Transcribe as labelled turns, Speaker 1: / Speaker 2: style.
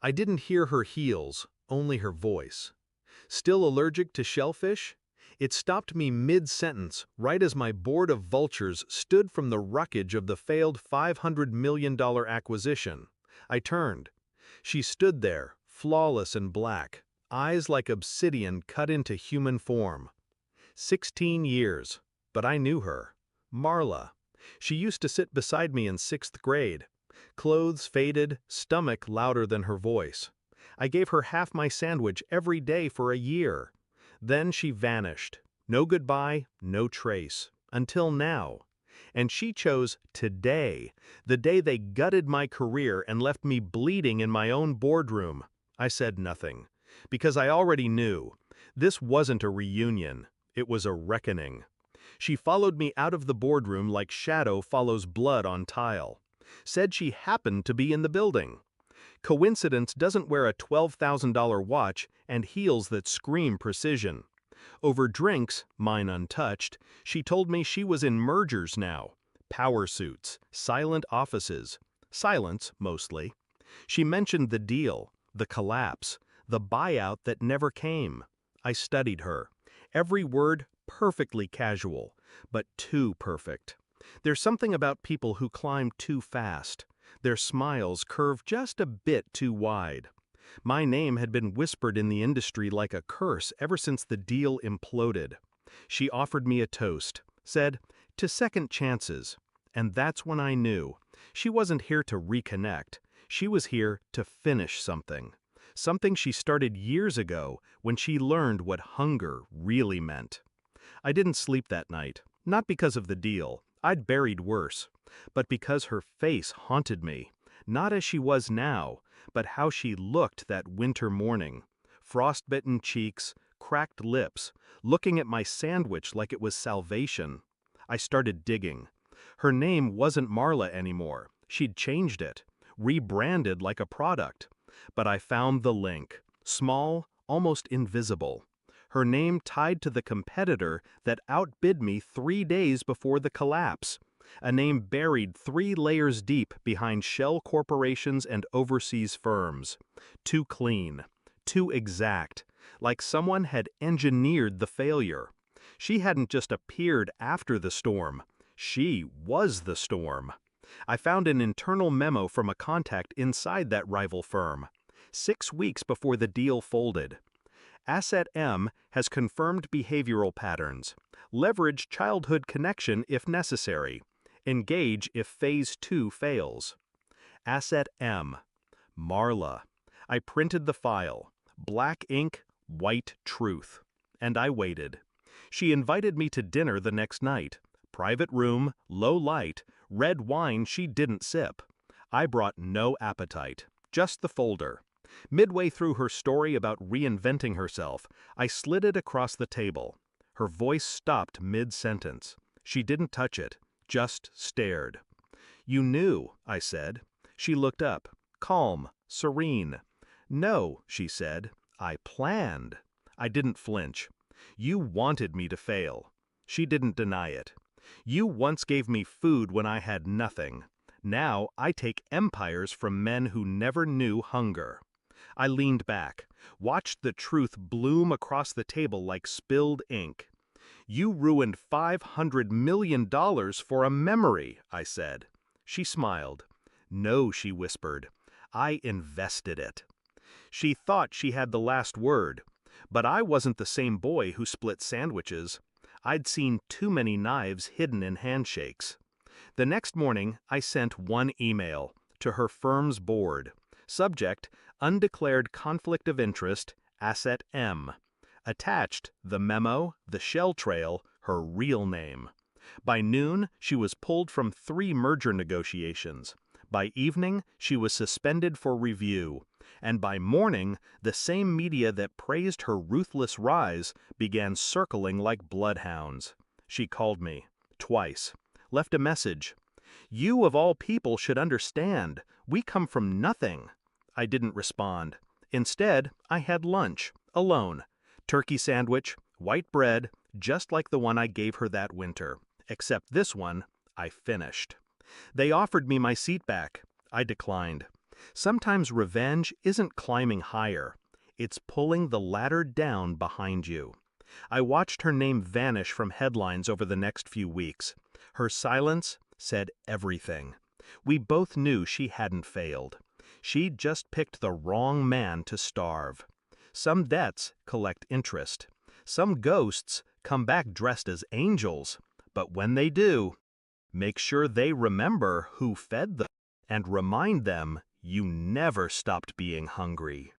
Speaker 1: I didn't hear her heels, only her voice. Still allergic to shellfish? It stopped me mid-sentence, right as my board of vultures stood from the wreckage of the failed $500 million acquisition. I turned. She stood there, flawless and black, eyes like obsidian cut into human form. 16 years, but I knew her. Marla. She used to sit beside me in 6th grade. Clothes faded, stomach louder than her voice. I gave her half my sandwich every day for a year. Then she vanished. No goodbye, no trace. Until now. And she chose today, the day they gutted my career and left me bleeding in my own boardroom. I said nothing, because I already knew. This wasn't a reunion. It was a reckoning. She followed me out of the boardroom like shadow follows blood on tile. Said she happened to be in the building. Coincidence doesn't wear a $12,000 watch and heels that scream precision. Over drinks, mine untouched, she told me she was in mergers now. Power suits, silent offices. Silence, mostly. She mentioned the deal, the collapse, the buyout that never came. I studied her. Every word perfectly casual, but too perfect. There's something about people who climb too fast. Their smiles curve just a bit too wide. My name had been whispered in the industry like a curse ever since the deal imploded. She offered me a toast, said, "To second chances." And that's when I knew. She wasn't here to reconnect. She was here to finish something. Something she started years ago when she learned what hunger really meant. I didn't sleep that night, not because of the deal. I'd buried worse. But because her face haunted me, not as she was now, but how she looked that winter morning. Frostbitten cheeks, cracked lips, looking at my sandwich like it was salvation. I started digging. Her name wasn't Marla anymore. She'd changed it, rebranded like a product. But I found the link, small, almost invisible. Her name tied to the competitor that outbid me 3 days before the collapse. A name buried 3 layers deep behind shell corporations and overseas firms. Too clean, too exact, like someone had engineered the failure. She hadn't just appeared after the storm. She was the storm. I found an internal memo from a contact inside that rival firm, 6 weeks before the deal folded. Asset M has confirmed behavioral patterns. Leverage childhood connection if necessary. Engage if Phase 2 fails. Asset M. Marla. I printed the file. Black ink, white truth. And I waited. She invited me to dinner the next night. Private room, low light, red wine she didn't sip. I brought no appetite, just the folder. Midway through her story about reinventing herself, I slid it across the table. Her voice stopped mid-sentence. She didn't touch it, just stared. "You knew," I said. She looked up, calm, serene. "No," she said, "I planned." I didn't flinch. "You wanted me to fail." She didn't deny it. "You once gave me food when I had nothing. Now I take empires from men who never knew hunger." I leaned back, watched the truth bloom across the table like spilled ink. "You ruined $500 million for a memory," I said. She smiled. "No," she whispered. "I invested it." She thought she had the last word, but I wasn't the same boy who split sandwiches. I'd seen too many knives hidden in handshakes. The next morning, I sent one email to her firm's board. Subject, undeclared conflict of interest, Asset M. Attached, the memo, the shell trail, her real name. By noon, she was pulled from 3 merger negotiations. By evening, she was suspended for review. And by morning, the same media that praised her ruthless rise began circling like bloodhounds. She called me, twice, left a message. "You of all people should understand. We come from nothing." I didn't respond. Instead, I had lunch, alone. Turkey sandwich, white bread, just like the one I gave her that winter. Except this one, I finished. They offered me my seat back. I declined. Sometimes revenge isn't climbing higher. It's pulling the ladder down behind you. I watched her name vanish from headlines over the next few weeks. Her silence said everything. We both knew she hadn't failed. She'd just picked the wrong man to starve. Some debts collect interest. Some ghosts come back dressed as angels. But when they do, make sure they remember who fed them and remind them you never stopped being hungry.